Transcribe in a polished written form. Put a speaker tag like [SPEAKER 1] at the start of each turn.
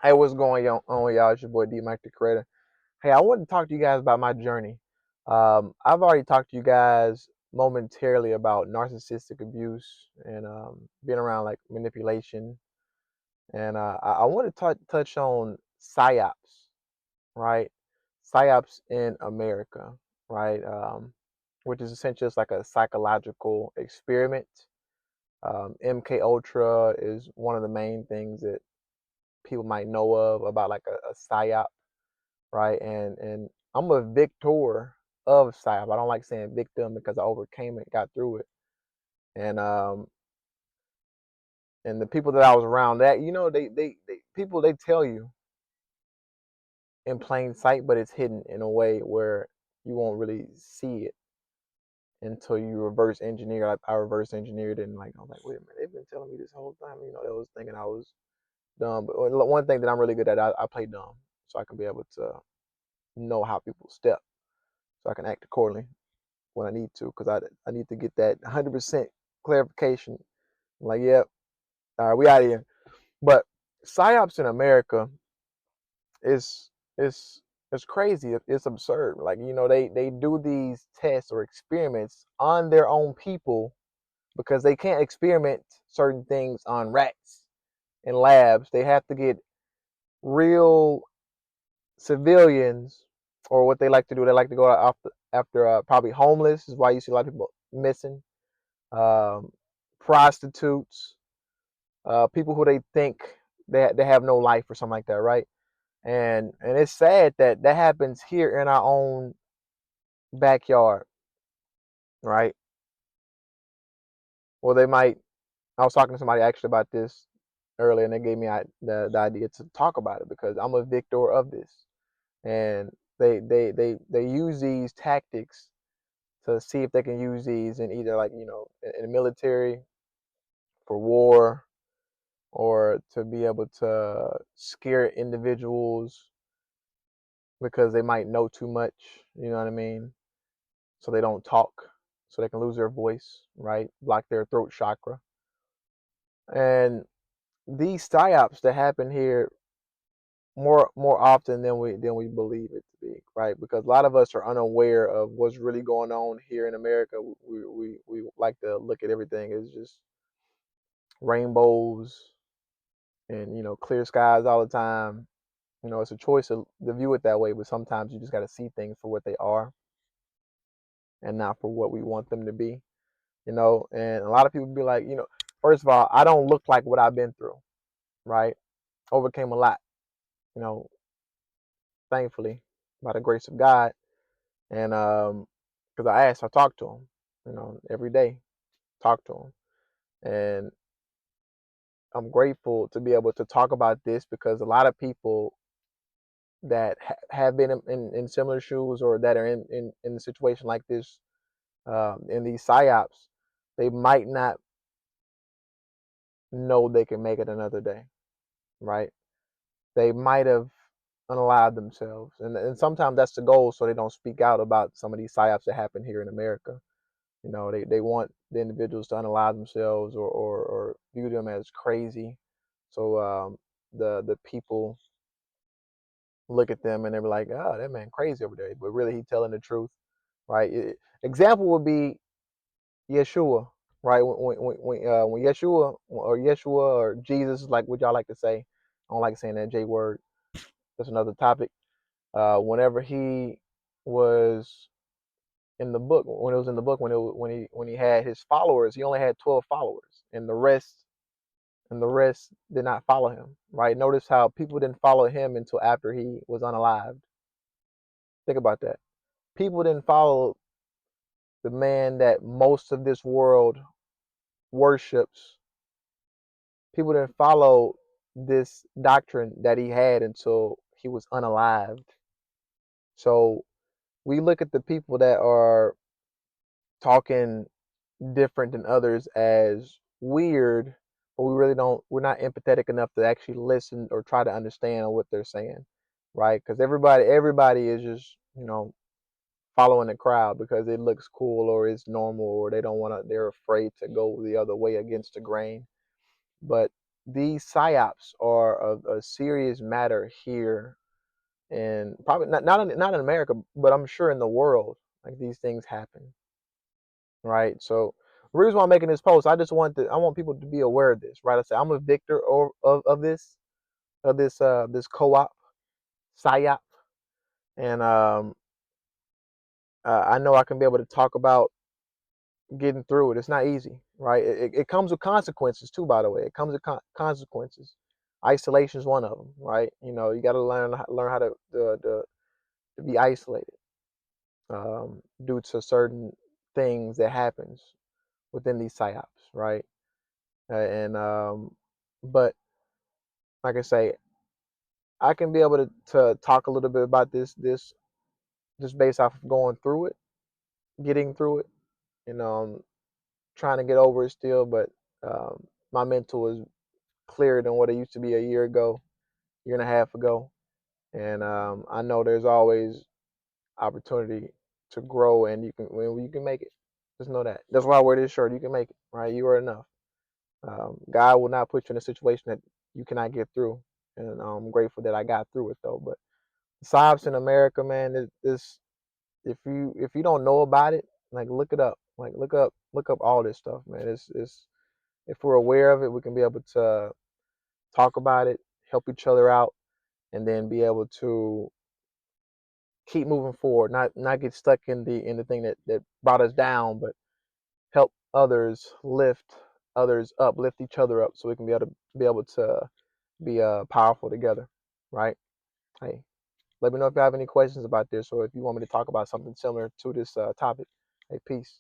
[SPEAKER 1] Hey, what's going on, y'all? It's your boy D Mike the Creator. Hey, I want to talk to you guys about my journey. I've already talked to you guys momentarily about narcissistic abuse and being around like manipulation, and I want to touch on PSYOPs, right? PSYOPs in America, right? Which is essentially just like a psychological experiment. MK Ultra is one of the main things that people might know of about like a PSYOP, right? And I'm a victor of PSYOP. I don't like saying victim because I overcame it, got through it, and and the people that I was around, that they people, they tell you in plain sight, but it's hidden in a way where you won't really see it until you reverse engineer. I reverse engineered it, and like I was like, wait a minute, they've been telling me this whole time. They was thinking I was dumb. But one thing that I'm really good at, I play dumb, so I can be able to know how people step, so I can act accordingly when I need to, because I need to get that 100% clarification. I'm like, yep, all right, we out of here. But psyops in America is is is crazy. It's absurd. Like, they do these tests or experiments on their own people because they can't experiment certain things on rats in labs. They have to get real civilians, or what they like to do. They like to go after probably homeless. Is why you see a lot of people missing, um, prostitutes, people who they think they have no life or something like that, right? And it's sad that that happens here in our own backyard, right? Well, they might. I was talking to somebody actually about this earlier, and they gave me the idea to talk about it because I'm a victor of this, and they use these tactics to see if they can use these in either, like, in the military for war, or to be able to scare individuals because they might know too much, you know what I mean? So they don't talk, so they can lose their voice, right? Block their throat chakra. And these psyops that happen here more often than we believe it to be, right? Because a lot of us are unaware of what's really going on here in America. We like to look at everything as just rainbows and clear skies all the time. It's a choice to view it that way, but sometimes you just got to see things for what they are and not for what we want them to be. And a lot of people be like, first of all, I don't look like what I've been through, right? Overcame a lot, you know, thankfully, by the grace of God. And because I talk to him, every day, talk to him. And I'm grateful to be able to talk about this because a lot of people that have been in similar shoes, or that are in a situation like this, in these psyops, they might not know they can make it another day, right? They might have unalived themselves, and sometimes that's the goal, so they don't speak out about some of these psyops that happen here in America. They want the individuals to unalive themselves, or view them as crazy, so the people look at them and they're like, oh, that man crazy over there, but really he telling the truth, right? Example would be Yeshua, right? When Yeshua or Jesus, like what y'all like to say. I don't like saying that J word. That's another topic. Whenever he was in the book, when it was in the book, when he had his followers, he only had 12 followers, and the rest did not follow him. Right? Notice how people didn't follow him until after he was unalived. Think about that. People didn't follow the man that most of this world worships. People didn't follow this doctrine that he had until he was unalived. So we look at the people that are talking different than others as weird, but we're not empathetic enough to actually listen or try to understand what they're saying, right? Because everybody is just, following the crowd because it looks cool, or it's normal, or they're afraid to go the other way against the grain. But these psyops are a serious matter here, and probably not in America, but I'm sure in the world, like these things happen, right? So the reason why I'm making this post, I want people to be aware of this, right? I say I'm a victor of this co-op psyop, and I know I can be able to talk about getting through it. It's not easy, right? It comes with consequences too, by the way. It comes with consequences. Isolation is one of them, right? You got to learn how to be isolated due to certain things that happens within these psyops, right? And but like I say, I can be able to talk a little bit about this just based off of going through it, getting through it, and trying to get over it still. But my mental is clearer than what it used to be a year ago, year and a half ago, and I know there's always opportunity to grow, and you can make it. Just know that. That's why I wear this shirt. You can make it, right? You are enough. God will not put you in a situation that you cannot get through, and I'm grateful that I got through it though. But SOPs in America, man, this if you don't know about it, like look it up, like look up all this stuff, man. It's if we're aware of it, we can be able to talk about it, help each other out, and then be able to keep moving forward, not get stuck in the thing that brought us down, but help others lift others up, lift each other up, so we can be able to be powerful together, right? Hey, let me know if you have any questions about this, or if you want me to talk about something similar to this topic. Hey, peace.